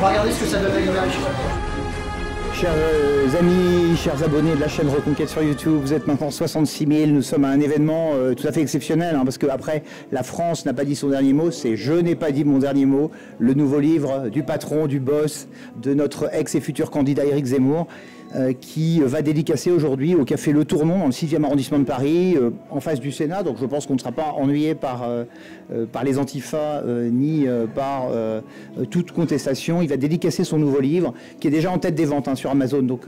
va regarder ce que ça donne à l'image. Chers amis, chers abonnés de la chaîne Reconquête sur YouTube, vous êtes maintenant 66 000, nous sommes à un événement tout à fait exceptionnel, parce qu'après, la France n'a pas dit son dernier mot, c'est « Je n'ai pas dit mon dernier mot », le nouveau livre du patron, du boss, de notre ex et futur candidat Éric Zemmour, qui va dédicacer aujourd'hui au café Le Tournon, dans le 6e arrondissement de Paris, en face du Sénat, donc je pense qu'on ne sera pas ennuyé par les antifas, ni par toute contestation. Il va dédicacer son nouveau livre, qui est déjà en tête des ventes sur Amazon, donc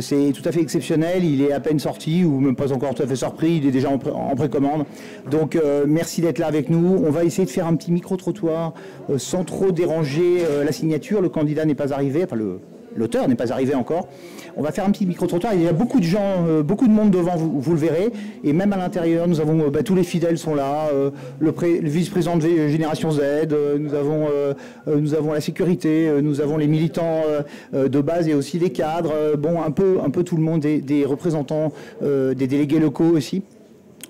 c'est tout à fait exceptionnel. Il est à peine sorti, ou même pas encore tout à fait surpris, il est déjà en précommande. Donc merci d'être là avec nous. On va essayer de faire un petit micro-trottoir sans trop déranger la signature. Le candidat n'est pas arrivé, enfin l'auteur n'est pas arrivé encore. On va faire un petit micro-trottoir. Il y a beaucoup de gens, beaucoup de monde devant, vous le verrez. Et même à l'intérieur, nous avons tous les fidèles sont là. Le vice-président de Génération Z, nous avons la sécurité, nous avons les militants de base et aussi les cadres. Bon, un peu tout le monde, des représentants, des délégués locaux aussi,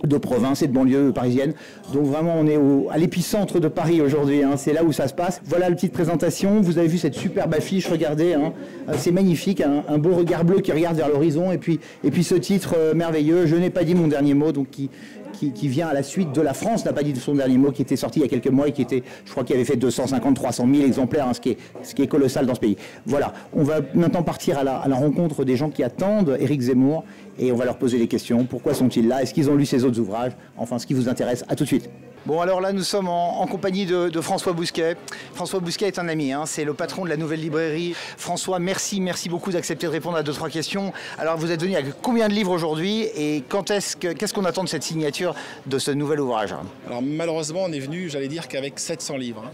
de province et de banlieue parisienne. Donc vraiment on est à l'épicentre de Paris aujourd'hui, c'est là où ça se passe. Voilà la petite présentation, vous avez vu cette superbe affiche, regardez, c'est magnifique, un beau regard bleu qui regarde vers l'horizon et puis ce titre merveilleux, Je n'ai pas dit mon dernier mot, donc qui vient à la suite de La France n'a pas dit son dernier mot, qui était sorti il y a quelques mois et qui était, je crois qu'il avait fait 250-300 000 exemplaires, ce qui est colossal dans ce pays. Voilà, on va maintenant partir à la rencontre des gens qui attendent Éric Zemmour et on va leur poser des questions. Pourquoi sont-ils là? Est-ce qu'ils ont lu ses autres ouvrages? Enfin, ce qui vous intéresse. À tout de suite. Bon, alors là, nous sommes en compagnie de François Bousquet. François Bousquet est un ami, c'est le patron de la nouvelle librairie. François, merci beaucoup d'accepter de répondre à 2-3 questions. Alors, vous êtes venu avec combien de livres aujourd'hui et qu'est-ce qu'on attend de cette signature de ce nouvel ouvrage? Alors, malheureusement, on est venu, j'allais dire, qu'avec 700 livres.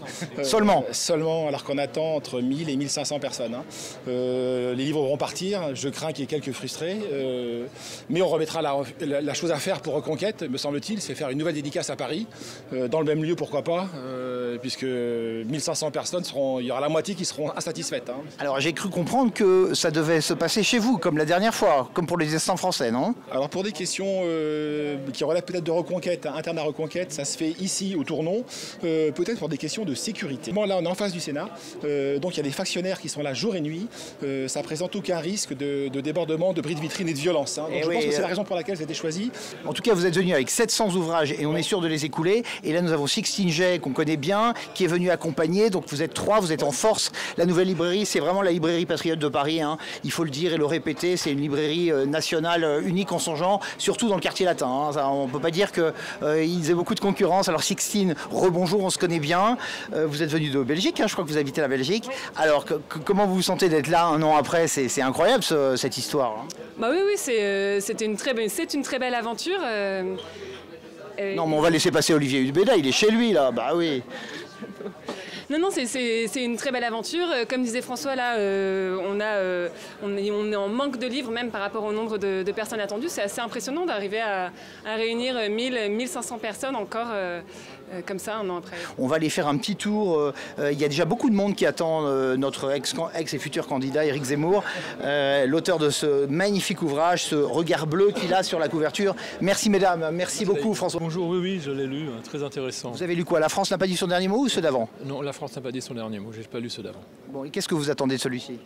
Seulement Seulement, alors qu'on attend entre 1000 et 1500 personnes. Les livres vont partir, je crains qu'il y ait quelques frustrés. Mais on remettra la chose à faire pour Reconquête, me semble-t-il, c'est faire une nouvelle dédicace à Paris. Dans le même lieu, pourquoi pas, puisque 1500 personnes, il y aura la moitié qui seront insatisfaites. Alors j'ai cru comprendre que ça devait se passer chez vous, comme la dernière fois, comme pour les instants français, non? Alors pour des questions qui relèvent peut-être de Reconquête, interne à Reconquête, ça se fait ici, au Tournon, peut-être pour des questions de sécurité. Là, on est en face du Sénat, donc il y a des factionnaires qui sont là jour et nuit, ça présente aucun risque de débordement, de bris de vitrine et de violence. Donc je pense que c'est la raison pour laquelle ça a été choisi. En tout cas, vous êtes venu avec 700 ouvrages et on est sûr de les écouler. Et là, nous avons Sixtine Jay, qu'on connaît bien, qui est venu accompagner. Donc vous êtes 3, vous êtes en force. La nouvelle librairie, c'est vraiment la librairie patriote de Paris. Il faut le dire et le répéter. C'est une librairie nationale unique en son genre, surtout dans le quartier latin. On ne peut pas dire qu'ils aient beaucoup de concurrence. Alors Sixtine, rebonjour, on se connaît bien. Vous êtes venu de Belgique, je crois que vous habitez la Belgique. Alors comment vous vous sentez d'être là un an après? C'est incroyable cette histoire. Bah oui, c'est une très belle aventure. Non, mais on va laisser passer Olivier Hubeda, il est chez lui là, bah oui. Non, c'est une très belle aventure. Comme disait François, là, on est en manque de livres, même par rapport au nombre de personnes attendues. C'est assez impressionnant d'arriver à réunir 1500 personnes encore comme ça un an après. On va aller faire un petit tour. Il y a déjà beaucoup de monde qui attend notre ex et futur candidat Éric Zemmour, l'auteur de ce magnifique ouvrage, ce regard bleu qu'il a sur la couverture. Merci mesdames, merci beaucoup François. Bonjour, oui, je l'ai lu, très intéressant. Vous avez lu quoi? La France n'a pas dit son dernier mot ou ceux d'avant? Non, La France n'a pas dit son dernier mot, j'ai pas lu ceux d'avant. Bon, et qu'est-ce que vous attendez de celui-ci?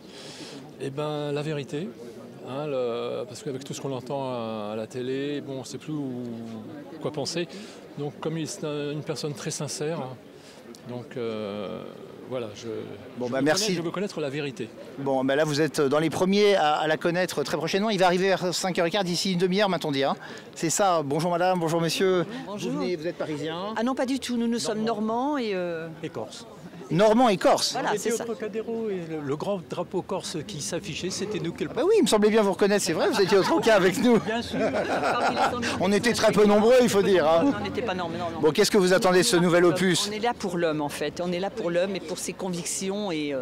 Eh bien, la vérité. Parce qu'avec tout ce qu'on entend à la télé, on ne sait plus quoi penser. Donc comme c'est une personne très sincère, donc voilà, merci. Je veux connaître la vérité. Bon, là vous êtes dans les premiers à la connaître très prochainement. Il va arriver vers 5h15, d'ici une demi-heure, m'a-t-on dit. C'est ça. Bonjour madame, bonjour monsieur. Bonjour. Vous êtes parisien? Ah non, pas du tout. Nous sommes normands et Corse. Normand et Corse. Voilà, c'est ça. Au Trocadéro et le grand drapeau corse qui s'affichait, c'était nous. Bah oui, il me semblait bien vous reconnaître, c'est vrai, vous étiez au Troca avec nous. Bien sûr. On était très peu nombreux, il faut dire. On n'était pas nombreux, non. Bon, qu'est-ce que vous attendez de ce nouvel opus? On est là pour l'homme, en fait. On est là pour l'homme et pour ses convictions. Il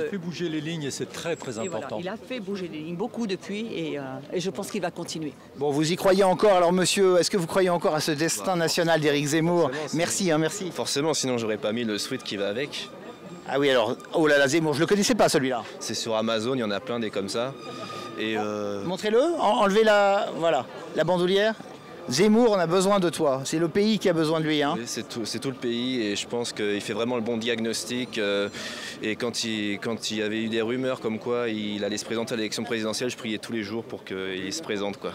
fait bouger les lignes et c'est très important. Voilà, il a fait bouger les lignes beaucoup depuis et je pense qu'il va continuer. Bon, vous y croyez encore? Alors monsieur, est-ce que vous croyez encore à ce destin national d'Éric Zemmour? Merci, merci. Forcément, sinon j'aurais pas mis le sweat qui va avec. Ah oui, alors, oh là là, Zemmour, je le connaissais pas celui-là. C'est sur Amazon, il y en a plein des comme ça. Et montrez-le, enlevez la bandoulière. Zemmour, on a besoin de toi. C'est le pays qui a besoin de lui. Hein. Oui, c'est tout le pays et je pense qu'il fait vraiment le bon diagnostic. Et quand il y avait eu des rumeurs comme quoi il allait se présenter à l'élection présidentielle, je priais tous les jours pour qu'il se présente, quoi.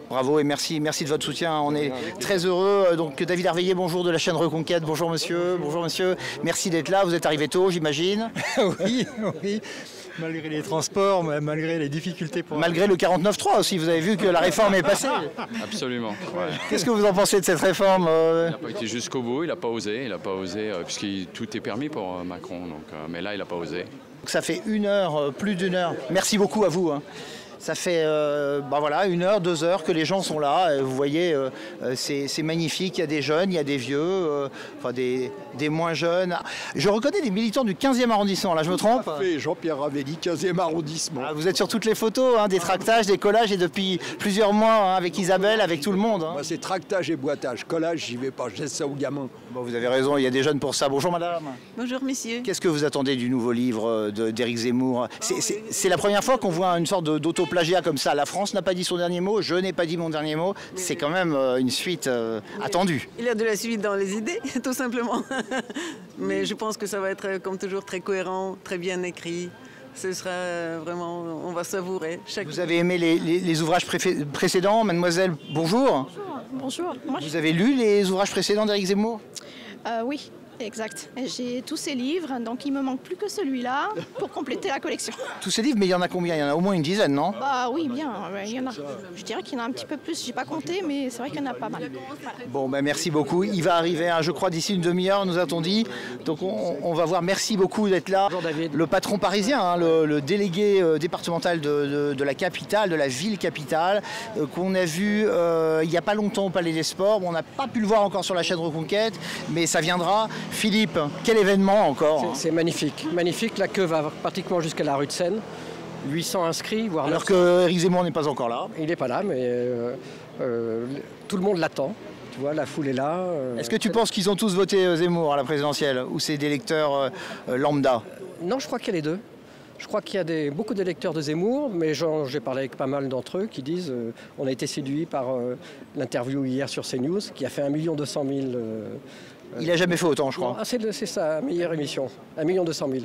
Bravo et merci de votre soutien. On est très heureux. Donc David Herveillé, bonjour de la chaîne Reconquête. Bonjour monsieur. Merci d'être là. Vous êtes arrivé tôt, j'imagine. Oui. Malgré les transports, malgré les difficultés pour... Malgré le 49.3 aussi, vous avez vu que la réforme est passée. Absolument. Ouais. Qu'est-ce que vous en pensez de cette réforme Il n'a pas été jusqu'au bout, il n'a pas osé, puisque tout est permis pour Macron. Donc, mais là, il n'a pas osé. Ça fait plus d'une heure. Merci beaucoup à vous. Hein. Ça fait 1 heure, 2 heures que les gens sont là. Vous voyez, c'est magnifique. Il y a des jeunes, il y a des vieux, des moins jeunes. Je reconnais des militants du 15e arrondissement. Là, je me trompe? Jean-Pierre Ravelli, 15e arrondissement. Vous êtes sur toutes les photos, hein, des tractages, des collages, et depuis plusieurs mois, hein, avec Isabelle, avec tout le monde. Hein. Moi, c'est tractage et boitage. Collage, j'y vais pas. Je laisse ça aux gamins. Bon, vous avez raison, il y a des jeunes pour ça. Bonjour madame. Bonjour messieurs. Qu'est-ce que vous attendez du nouveau livre d'Éric Zemmour? C'est la première fois qu'on voit une sorte d'auto-plagiat comme ça. La France n'a pas dit son dernier mot, je n'ai pas dit mon dernier mot. C'est quand même une suite attendue. Il y a de la suite dans les idées, tout simplement. Mais je pense que ça va être, comme toujours, très cohérent, très bien écrit. Ce sera vraiment, on va savourer. Vous avez aimé les ouvrages précédents, mademoiselle? Bonjour. Bonjour. Vous avez lu les ouvrages précédents d'Éric Zemmour? Oui, exact. J'ai tous ces livres, donc il me manque plus que celui-là pour compléter la collection. Tous ces livres, mais il y en a combien? Il y en a au moins une dizaine, non? Bah oui, bien. Il y en a. Je dirais qu'il y en a un petit peu plus. J'ai pas compté, mais c'est vrai qu'il y en a pas mal. Voilà. Bon, merci beaucoup. Il va arriver, je crois, d'ici une demi-heure, nous a-t-on dit. Donc on va voir. Merci beaucoup d'être là. Bonjour David. Le patron parisien, hein, le délégué départemental de la capitale, de la ville capitale, qu'on a vu il n'y a pas longtemps au Palais des Sports. Bon, on n'a pas pu le voir encore sur la chaîne Reconquête, mais ça viendra. Philippe, quel événement encore? C'est magnifique. Magnifique. La queue va pratiquement jusqu'à la rue de Seine. 800 inscrits, voire 900. Alors que Éric Zemmour n'est pas encore là. Il n'est pas là, mais tout le monde l'attend. Tu vois, la foule est là. Est-ce que tu penses qu'ils ont tous voté Zemmour à la présidentielle, ou c'est des lecteurs lambda? Non, je crois qu'il y a les deux. Je crois qu'il y a beaucoup d'électeurs de Zemmour, mais j'ai parlé avec pas mal d'entre eux qui disent on a été séduits par l'interview hier sur CNews, qui a fait 1 200 000... Il n'a jamais fait autant, je crois. C'est sa meilleure émission, 1 200 000.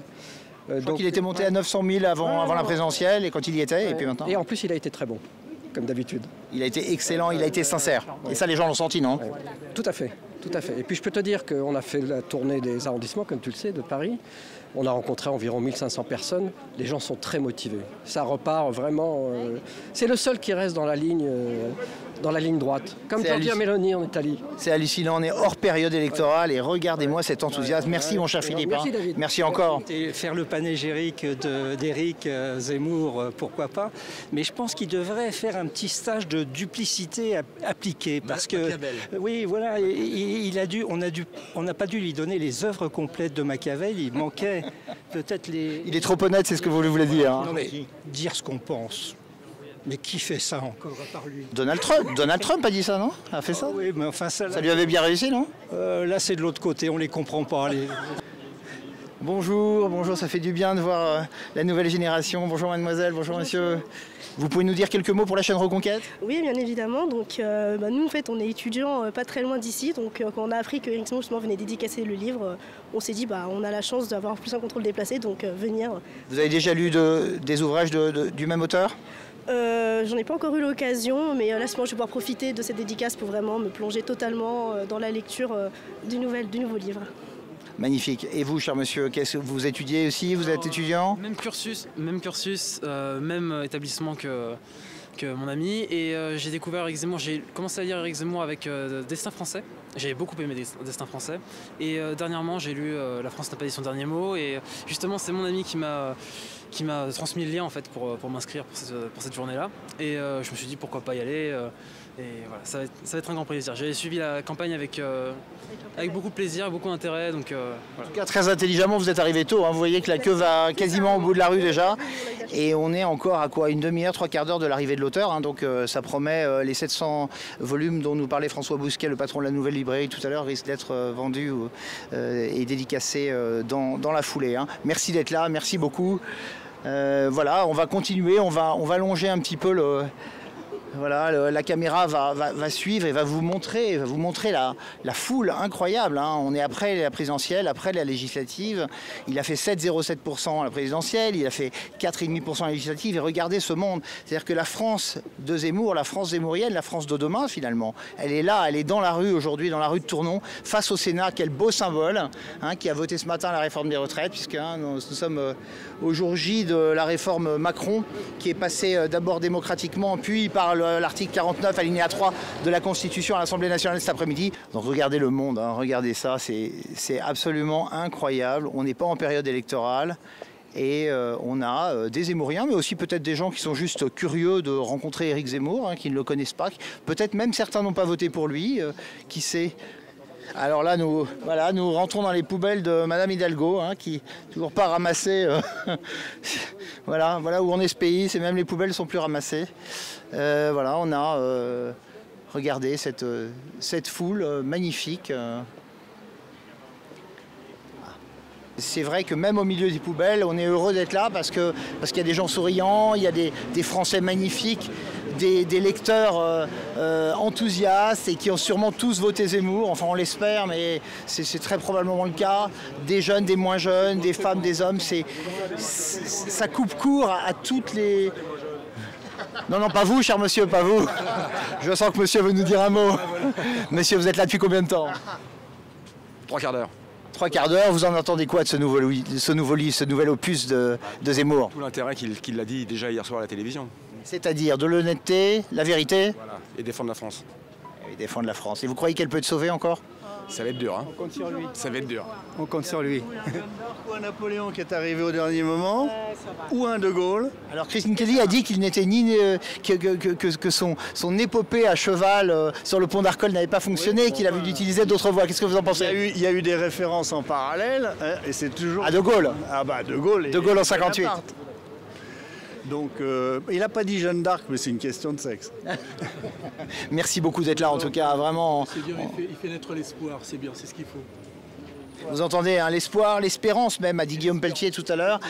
Je crois qu'il était monté à 900 000 avant la présidentielle, et quand il y était, et puis maintenant. Et en plus, il a été très bon, comme d'habitude. Il a été excellent, il a été sincère. Et ça, les gens l'ont senti, non? Tout à fait, tout à fait. Et puis je peux te dire qu'on a fait la tournée des arrondissements, comme tu le sais, de Paris. On a rencontré environ 1500 personnes. Les gens sont très motivés. Ça repart vraiment... c'est le seul qui reste dans la ligne droite. Comme Giorgia Meloni en Italie. C'est hallucinant. On est hors période électorale et regardez-moi cet enthousiasme. Merci mon cher Philippe. Merci David. Merci encore. Et faire le panégyrique d'Éric Zemmour, pourquoi pas. Mais je pense qu'il devrait faire un petit stage de duplicité appliquée. Parce que... Oui, voilà. On n'a pas dû lui donner les œuvres complètes de Machiavel. Il manquait... peut-être les... Il est trop honnête, c'est ce que vous voulez dire. Hein. Non mais dire ce qu'on pense. Mais qui fait ça encore à part lui? Donald Trump. Donald Trump a dit ça, non? A fait ça? Oui, mais enfin ça... Ça lui avait bien réussi, non? Là c'est de l'autre côté, on les comprend pas. Bonjour, ça fait du bien de voir la nouvelle génération. Bonjour mademoiselle, bonjour monsieur. Vous pouvez nous dire quelques mots pour la chaîne Reconquête? Oui, bien évidemment. Donc, nous, en fait, on est étudiants pas très loin d'ici. Donc, quand on a appris que Éric Zemmour justement venait dédicacer le livre, on s'est dit, on a la chance d'avoir plus un contrôle déplacé, donc venir. Vous avez déjà lu des ouvrages du même auteur? J'en ai pas encore eu l'occasion, mais là, je vais pouvoir profiter de cette dédicace pour vraiment me plonger totalement dans la lecture du nouveau livre. Magnifique. Et vous, cher monsieur, qu'est-ce que vous étudiez aussi? Vous êtes étudiant? Même cursus, même établissement que mon ami. Et j'ai découvert Éric Zemmour, j'ai commencé à lire Éric Zemmour avec Destin français. J'ai beaucoup aimé Destin français. Et dernièrement, j'ai lu La France n'a pas dit son dernier mot. Et justement, c'est mon ami qui m'a transmis le lien en fait, pour m'inscrire pour cette journée-là. Et je me suis dit pourquoi pas y aller. Et voilà, ça va être un grand plaisir. J'ai suivi la campagne avec beaucoup de plaisir, beaucoup d'intérêt. Donc, voilà. En tout cas, très intelligemment, vous êtes arrivé tôt. Hein. Vous voyez que la queue va quasiment au bout de la rue déjà. Et on est encore à quoi? Une demi-heure, 3/4 d'heure de l'arrivée de l'auteur. Hein. Donc ça promet les 700 volumes dont nous parlait François Bousquet, le patron de la Nouvelle Librairie tout à l'heure, risquent d'être vendus et dédicacés dans la foulée. Hein. Merci d'être là, merci beaucoup. Voilà, on va continuer, on va longer un petit peu Voilà, la caméra va suivre et va vous montrer la foule incroyable. Hein. On est après la présidentielle, après la législative. Il a fait 7,07% à la présidentielle, il a fait 4,5% à la législative. Et regardez ce monde. C'est-à-dire que la France de Zemmour, la France zémourienne, la France de demain finalement, elle est là, elle est dans la rue aujourd'hui, dans la rue de Tournon, face au Sénat. Quel beau symbole, hein, qui a voté ce matin la réforme des retraites, puisque hein, nous sommes au jour J de la réforme Macron, qui est passée d'abord démocratiquement, puis par l'article 49, alinéa 3 de la Constitution à l'Assemblée nationale cet après-midi. Donc regardez le monde, hein, regardez ça, c'est absolument incroyable. On n'est pas en période électorale et on a des Zemmouriens, mais aussi peut-être des gens qui sont juste curieux de rencontrer Éric Zemmour, hein, qui ne le connaissent pas. Peut-être même certains n'ont pas voté pour lui, qui sait. Alors là, nous rentrons dans les poubelles de Madame Hidalgo, hein, qui toujours pas ramassé. voilà où on est ce pays, c'est même les poubelles sont plus ramassées. Voilà, on a regardé cette foule magnifique. C'est vrai que même au milieu des poubelles, on est heureux d'être là parce qu'il y a des gens souriants, il y a des Français magnifiques, des lecteurs enthousiastes et qui ont sûrement tous voté Zemmour. Enfin, on l'espère, mais c'est très probablement le cas. Des jeunes, des moins jeunes, des femmes, des hommes. Ça coupe court à toutes les... Non, pas vous, cher monsieur, pas vous. Je sens que monsieur veut nous dire un mot. Monsieur, vous êtes là depuis combien de temps? 3 quarts d'heure. 3 quarts d'heure, vous en entendez quoi de ce nouveau livre, ce nouvel opus de Zemmour? Tout l'intérêt qu'il l'a dit déjà hier soir à la télévision. C'est-à-dire de l'honnêteté, la vérité? Voilà, et défendre la France. Et défendre la France. Et vous croyez qu'elle peut être sauvée encore? Ça va être dur, hein. On compte sur lui. Ça va être dur. On compte sur lui. Ou un Napoléon qui est arrivé au dernier moment, ou un De Gaulle. Alors Christine Kelly a dit qu'il n'était ni que son épopée à cheval sur le pont d'Arcole n'avait pas fonctionné, qu'il avait utilisé d'autres voies. Qu'est-ce que vous en pensez? Il y a eu des références en parallèle, hein, et c'est toujours... À De Gaulle. Ah bah De Gaulle. De Gaulle en 58. Donc, il n'a pas dit Jeanne d'Arc, mais c'est une question de sexe. Merci beaucoup d'être là, en tout cas, vraiment. C'est bien, il fait naître l'espoir, c'est bien, c'est ce qu'il faut. Vous entendez, hein, l'espoir, l'espérance même, a dit Guillaume Pelletier tout à l'heure.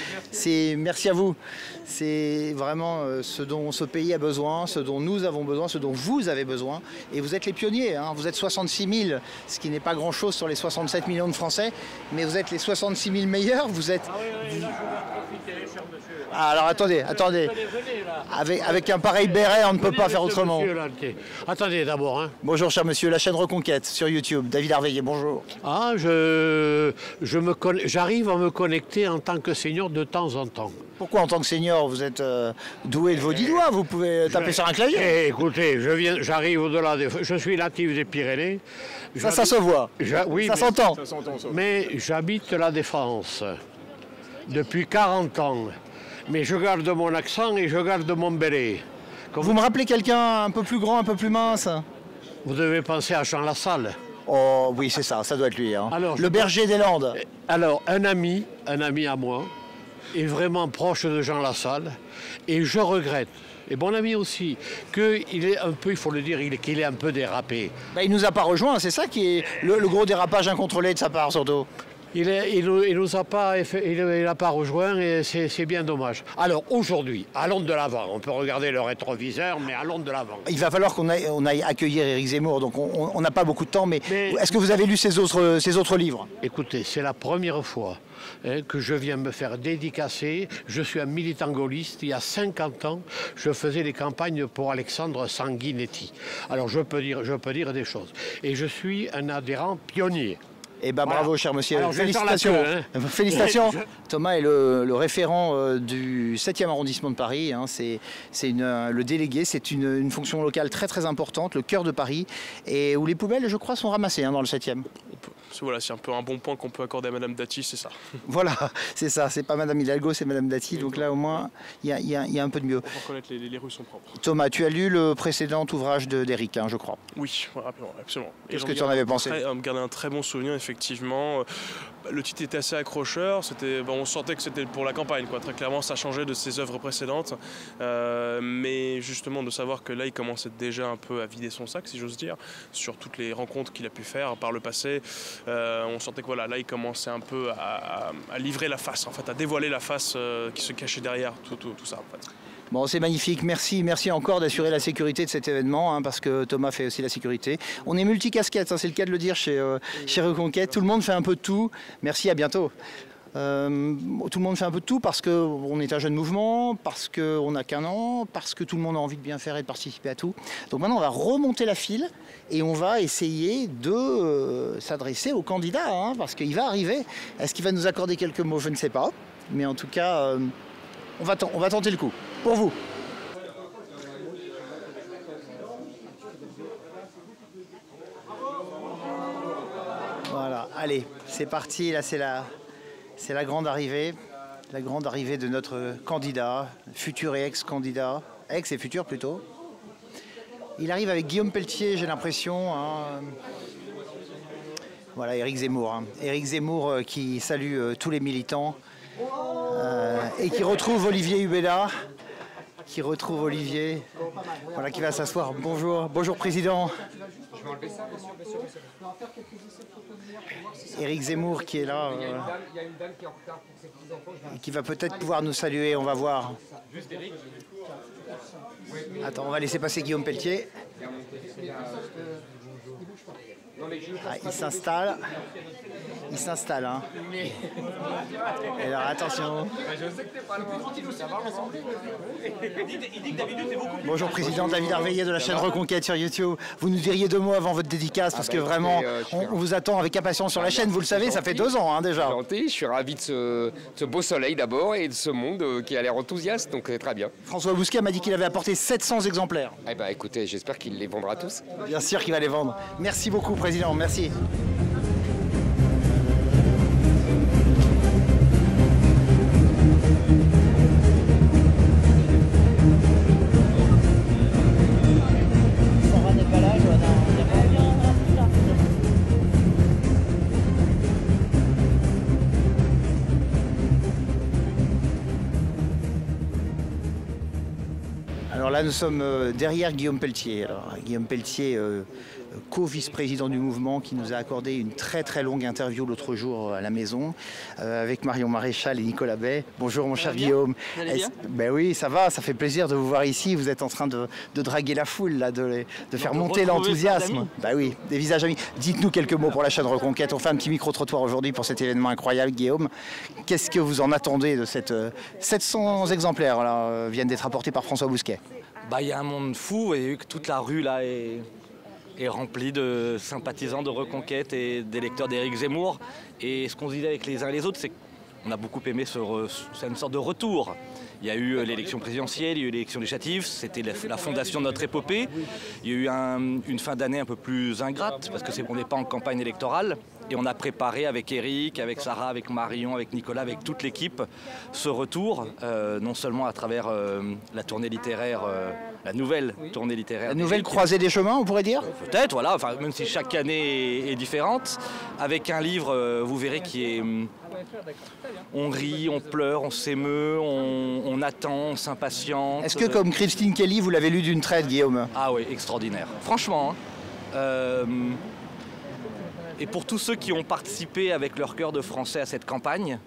Merci à vous. C'est vraiment ce dont ce pays a besoin, ce dont nous avons besoin, ce dont vous avez besoin. Et vous êtes les pionniers, hein. Vous êtes 66 000, ce qui n'est pas grand-chose sur les 67 millions de Français, mais vous êtes les 66 000 meilleurs. Vous êtes... Ah, alors attendez. Avec un pareil béret, on ne peut pas faire autrement. Attendez d'abord. Hein. Bonjour cher monsieur, la chaîne Reconquête sur YouTube. David Harveillé, bonjour. Ah, j'arrive à me connecter en tant que senior de temps en temps. Pourquoi en tant que senior? Vous êtes doué de vos 10 doigts, vous pouvez taper sur un clavier. Écoutez, j'arrive au-delà des... Je suis natif des Pyrénées. Ça se voit, oui, ça s'entend. Mais j'habite la Défense depuis 40 ans. Mais je garde mon accent et je garde mon béret. Vous me rappelez quelqu'un un peu plus grand, un peu plus mince? Vous devez penser à Jean Lassalle. Oh oui, c'est ça doit être lui. Hein. Alors, le berger des Landes. Alors, un ami à moi, est vraiment proche de Jean Lassalle. Et je regrette, et mon ami aussi, qu'il est un peu, il faut le dire, qu'il est un peu dérapé. Ben, il nous a pas rejoint, c'est ça qui est le gros dérapage incontrôlé de sa part, surtout. Il nous a pas, il n'a pas rejoint et c'est bien dommage. Alors aujourd'hui, allons de l'avant. On peut regarder le rétroviseur, mais allons de l'avant. Il va falloir qu'on aille accueillir Éric Zemmour, donc on n'a pas beaucoup de temps, mais est-ce que vous avez lu ses autres livres? Écoutez, c'est la première fois que je viens me faire dédicacer. Je suis un militant gaulliste. Il y a 50 ans, je faisais des campagnes pour Alexandre Sanguinetti. Alors je peux dire des choses. Et je suis un adhérent pionnier. Eh ben voilà. Bravo cher monsieur, alors, félicitations. Félicitations. Je... Thomas est le référent du 7e arrondissement de Paris, hein. C'est le délégué, c'est une fonction locale très très importante, le cœur de Paris, et où les poubelles je crois sont ramassées hein, dans le 7e. Voilà, c'est un peu un bon point qu'on peut accorder à Madame Dati, c'est ça. Voilà, c'est ça, c'est pas Madame Hidalgo, c'est Madame Dati, donc là au moins il y a un peu de mieux. On peut reconnaître les rues sont propres. Thomas, tu as lu le précédent ouvrage d'Éric, hein, je crois. Oui, absolument. Qu'est-ce que tu en avais pensé? On me gardait un très bon souvenir, effectivement. Le titre était assez accrocheur, on sentait que c'était pour la campagne, quoi. Très clairement, ça changeait de ses œuvres précédentes. Mais justement, de savoir que là, il commençait déjà un peu à vider son sac, si j'ose dire, sur toutes les rencontres qu'il a pu faire par le passé. On sentait que voilà, là, il commençait un peu à livrer la face, en fait, à dévoiler la face qui se cachait derrière tout ça, en fait. Bon, c'est magnifique. Merci encore d'assurer la sécurité de cet événement, hein, parce que Thomas fait aussi la sécurité. On est multicasquette, hein, c'est le cas de le dire chez Reconquête. Tout le monde fait un peu de tout. Merci, à bientôt. Tout le monde fait un peu de tout parce qu'on est un jeune mouvement, parce qu'on n'a qu'un an, parce que tout le monde a envie de bien faire et de participer à tout. Donc maintenant, on va remonter la file et on va essayer de s'adresser au candidat, hein, parce qu'il va arriver. Est-ce qu'il va nous accorder quelques mots? Je ne sais pas. Mais en tout cas, on va tenter le coup. Pour vous. Voilà, allez, c'est parti. Là, c'est la grande arrivée. La grande arrivée de notre candidat, futur et ex-candidat. Ex et futur plutôt. Il arrive avec Guillaume Pelletier, j'ai l'impression. Hein. Voilà, Éric Zemmour. Hein. Éric Zemmour qui salue tous les militants. Et qui retrouve Olivier Hubella, voilà, qui va s'asseoir. Bonjour président. Je vais enlever ça, bien sûr. Éric Zemmour qui est là, et qui va peut-être pouvoir nous saluer, on va voir. Attends, on va laisser passer Guillaume Pelletier. Ah, il s'installe. Hein. Et alors attention. Bonjour président, David Arveillet de la chaîne Reconquête sur YouTube. Vous nous diriez 2 mots avant votre dédicace parce que vraiment on vous attend avec impatience sur la chaîne, vous le savez, ça fait 2 ans, hein, déjà. Je suis ravi de ce beau soleil d'abord et de ce monde qui a l'air enthousiaste, donc très bien. François Bousquet m'a dit qu'il avait apporté 700 exemplaires. Eh ben écoutez, j'espère qu'il les vendra tous. Bien sûr qu'il va les vendre. Merci beaucoup président, merci. Alors là, nous sommes derrière Guillaume Pelletier. Alors, Guillaume Pelletier, co-vice-président du mouvement, qui nous a accordé une très longue interview l'autre jour à la maison avec Marion Maréchal et Nicolas Bay. Bonjour mon cher Guillaume. Vous allez bien ? Ben oui, ça va, ça fait plaisir de vous voir ici. Vous êtes en train de draguer la foule, là, de faire monter l'enthousiasme. Ben oui, des visages amis. Dites-nous quelques mots pour la chaîne Reconquête. On fait un petit micro-trottoir aujourd'hui pour cet événement incroyable, Guillaume. Qu'est-ce que vous en attendez de cette 700 exemplaires là, viennent d'être apportés par François Bousquet? Bah, y a un monde fou et toute la rue là est remplie de sympathisants de Reconquête et d'électeurs d'Éric Zemmour. Et ce qu'on se disait avec les uns et les autres, c'est qu'on a beaucoup aimé c'est une sorte de retour. Il y a eu l'élection présidentielle, il y a eu l'élection législative, c'était la fondation de notre épopée. Il y a eu une fin d'année un peu plus ingrate, parce qu'on n'est pas en campagne électorale. Et on a préparé avec Éric, avec Sarah, avec Marion, avec Nicolas, avec toute l'équipe, ce retour, non seulement à travers la tournée littéraire, la nouvelle tournée littéraire. La nouvelle croisée des chemins, on pourrait dire ? Peut-être, voilà, enfin, même si chaque année est différente, avec un livre, vous verrez, qui est... On rit, on pleure, on s'émeut, on attend, on s'impatiente. Est-ce que, comme Christine Kelly, vous l'avez lu d'une traite, Guillaume ? Ah oui, extraordinaire. Franchement, et pour tous ceux qui ont participé avec leur cœur de français à cette campagne,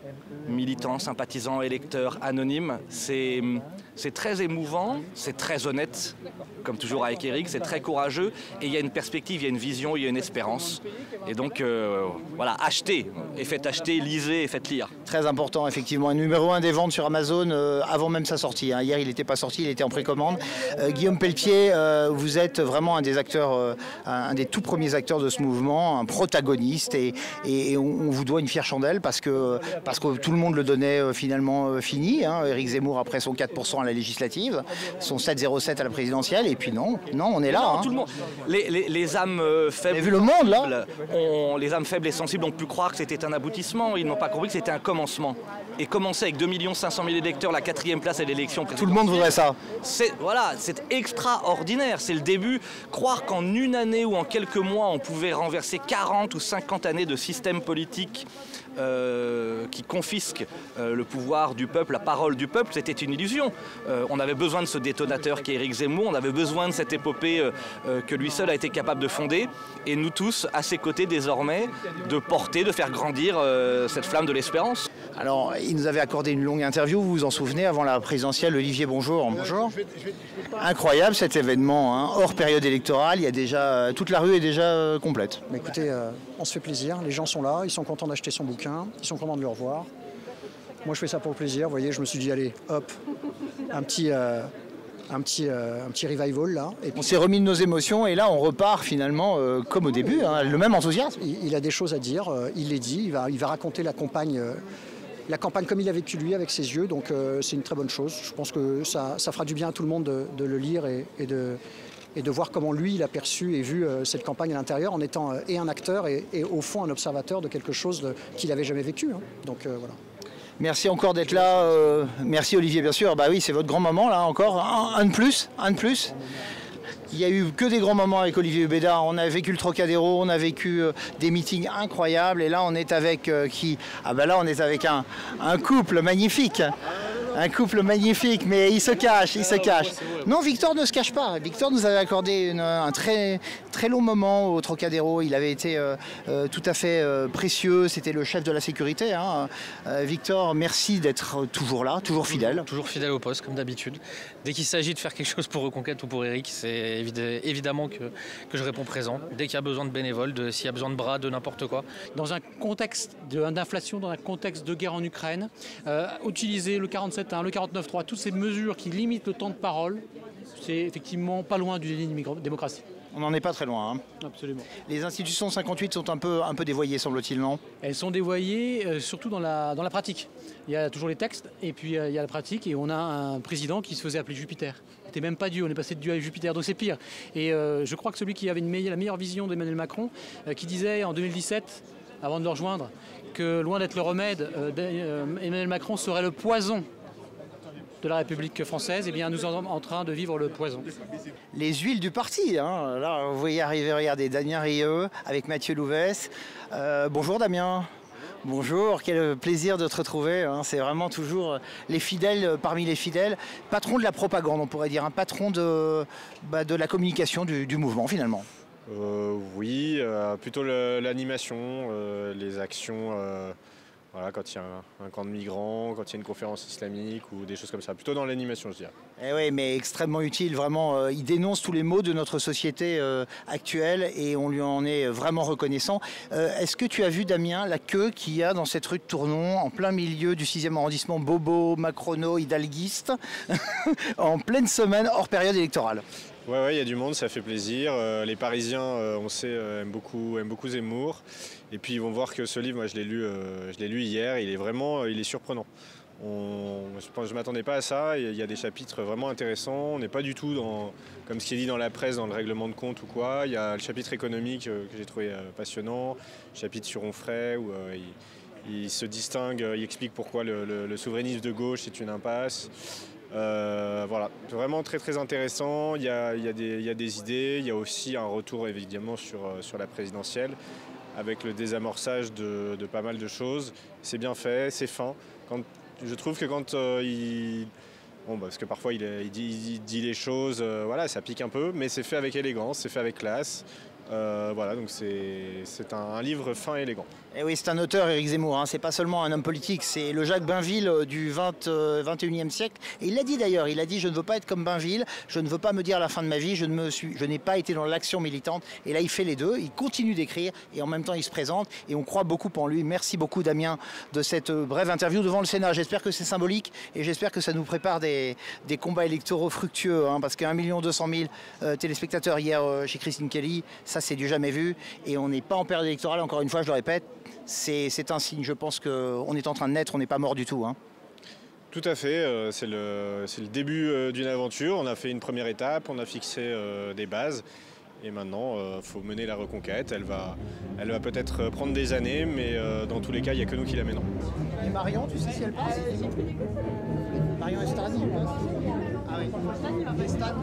militants, sympathisants, électeurs, anonymes, c'est très émouvant, c'est très honnête, comme toujours avec Éric, c'est très courageux, et il y a une perspective, il y a une vision, il y a une espérance. Et donc, voilà, achetez, et faites acheter, lisez et faites lire. Très important, effectivement. Numéro 1 des ventes sur Amazon avant même sa sortie. Hein. Hier, il n'était pas sorti, il était en précommande. Guillaume Pelletier, vous êtes vraiment un des acteurs, un des tout premiers acteurs de ce mouvement, un protagoniste, et on vous doit une fière chandelle parce que tout le monde le donnait finalement fini. Hein. Éric Zemmour après son 4% à la législative, son 7,07 à la présidentielle, et puis non, on est là. Non, hein. tout le monde. Les âmes faibles. Vous avez vu le monde là ? Les âmes faibles et sensibles ont pu croire que c'était un aboutissement. Ils n'ont pas compris que c'était un commencement. Et commencer avec 2 500 000 électeurs, la 4e place à l'élection présidentielle. Tout le monde voudrait ça. Voilà, c'est extraordinaire. C'est le début. Croire qu'en une année ou en quelques mois, on pouvait renverser 40 ou 50 années de système politique qui confisque le pouvoir du peuple, la parole du peuple, c'était une illusion. On avait besoin de ce détonateur qui est Éric Zemmour, on avait besoin de cette épopée que lui seul a été capable de fonder, et nous tous, à ses côtés désormais, de porter, de faire grandir cette flamme de l'espérance. Alors, il nous avait accordé une longue interview, vous vous en souvenez, avant la présidentielle. Olivier, bonjour. Bonjour. Incroyable cet événement, hein. Hors période électorale, il y a déjà, toute la rue est déjà complète. Mais écoutez, on se fait plaisir, les gens sont là, ils sont contents d'acheter son bouquin, ils sont contents de le revoir. Moi je fais ça pour le plaisir, vous voyez, je me suis dit allez, hop, un petit revival là. Et puis, on s'est remis de nos émotions et là on repart finalement comme au début, hein, le même enthousiasme. Il a des choses à dire, il les dit, il va raconter la campagne comme il a vécu lui avec ses yeux, donc c'est une très bonne chose. Je pense que ça fera du bien à tout le monde de le lire et de voir comment lui il a perçu et vu cette campagne à l'intérieur en étant et un acteur et au fond un observateur de quelque chose qu'il n'avait jamais vécu. Hein. Donc voilà. Merci encore d'être là. Merci Olivier, bien sûr. Bah oui, c'est votre grand moment là encore. Un de plus. Il n'y a eu que des grands moments avec Olivier Hubeda. On a vécu le Trocadéro, on a vécu des meetings incroyables. Et là, on est avec qui? Ah bah là, on est avec un couple magnifique. Un couple magnifique, mais il se cache. Non, Victor ne se cache pas. Victor nous avait accordé un très, très long moment au Trocadéro. Il avait été tout à fait précieux. C'était le chef de la sécurité. Hein. Victor, merci d'être toujours là, toujours fidèle. Toujours fidèle au poste, comme d'habitude. Dès qu'il s'agit de faire quelque chose pour Reconquête ou pour Eric, c'est évidemment que je réponds présent. Dès qu'il y a besoin de bénévoles, s'il y a besoin de bras, de n'importe quoi. Dans un contexte d'inflation, dans un contexte de guerre en Ukraine, utiliser le 47.1, le 49.3, toutes ces mesures qui limitent le temps de parole, c'est effectivement pas loin du déni de démocratie. On n'en est pas très loin. Hein. Absolument. Les institutions 58 sont un peu dévoyées, semble-t-il, non? Elles sont dévoyées, surtout dans la pratique. Il y a toujours les textes, et puis il y a la pratique, et on a un président qui se faisait appeler Jupiter. C'était même pas Dieu, on est passé de Dieu à Jupiter, donc c'est pire. Et je crois que celui qui avait la meilleure vision d'Emmanuel Macron, qui disait en 2017, avant de le rejoindre, que loin d'être le remède, Emmanuel Macron serait le poison de la République française, eh bien nous sommes en train de vivre le poison. Les huiles du parti, hein. Là vous voyez arriver, regardez, Damien Rieu avec Mathieu Louvès. Bonjour Damien. Bonjour, quel plaisir de te retrouver, hein. C'est vraiment toujours les fidèles parmi les fidèles. Patron de la propagande, on pourrait dire, un patron de la communication du mouvement finalement. Oui, plutôt l'animation, les actions. Voilà, quand il y a un camp de migrants, quand il y a une conférence islamique ou des choses comme ça. Plutôt dans l'animation, je dirais. Eh oui, mais extrêmement utile, vraiment. Il dénonce tous les maux de notre société actuelle et on lui en est vraiment reconnaissant. Est-ce que tu as vu, Damien, la queue qu'il y a dans cette rue de Tournon, en plein milieu du 6e arrondissement, bobo, macrono, hidalguiste, en pleine semaine hors période électorale? Ouais, il y a du monde, ça fait plaisir. Les Parisiens, on sait, aiment beaucoup Zemmour. Et puis ils vont voir que ce livre, moi je l'ai lu hier, il est surprenant. Je ne m'attendais pas à ça, il y a des chapitres vraiment intéressants. On n'est pas du tout comme ce qui est dit dans la presse, dans le règlement de compte ou quoi. Il y a le chapitre économique que j'ai trouvé passionnant, le chapitre sur Onfray où il se distingue, il explique pourquoi le souverainisme de gauche est une impasse. Voilà, vraiment très très intéressant. Il y a des idées, il y a aussi un retour évidemment sur la présidentielle avec le désamorçage de pas mal de choses. C'est bien fait, c'est fin. Je trouve que quand parce que parfois il dit les choses, voilà, ça pique un peu, mais c'est fait avec élégance, c'est fait avec classe. Voilà, donc c'est un livre fin et élégant. Et oui, c'est un auteur, Éric Zemmour, hein. C'est pas seulement un homme politique, c'est le Jacques Bainville du 21e siècle. Et il l'a dit d'ailleurs, il a dit « Je ne veux pas être comme Bainville, je ne veux pas me dire la fin de ma vie, je n'ai pas été dans l'action militante ». Et là, il fait les deux, il continue d'écrire et en même temps, il se présente et on croit beaucoup en lui. Merci beaucoup, Damien, de cette brève interview devant le Sénat. J'espère que c'est symbolique et j'espère que ça nous prépare des combats électoraux fructueux, hein, parce qu'1 200 000 téléspectateurs hier chez Christine Kelly, ça c'est du jamais vu et on n'est pas en période électorale, encore une fois, je le répète. C'est un signe, je pense qu'on est en train de naître, on n'est pas mort du tout. Hein. Tout à fait, c'est le début d'une aventure. On a fait une première étape, on a fixé des bases et maintenant il faut mener la reconquête. Elle va peut-être prendre des années, mais dans tous les cas, il n'y a que nous qui la mènerons. Et Marion, tu sais si elle passe? Marion Estradi? Ah oui. Stade.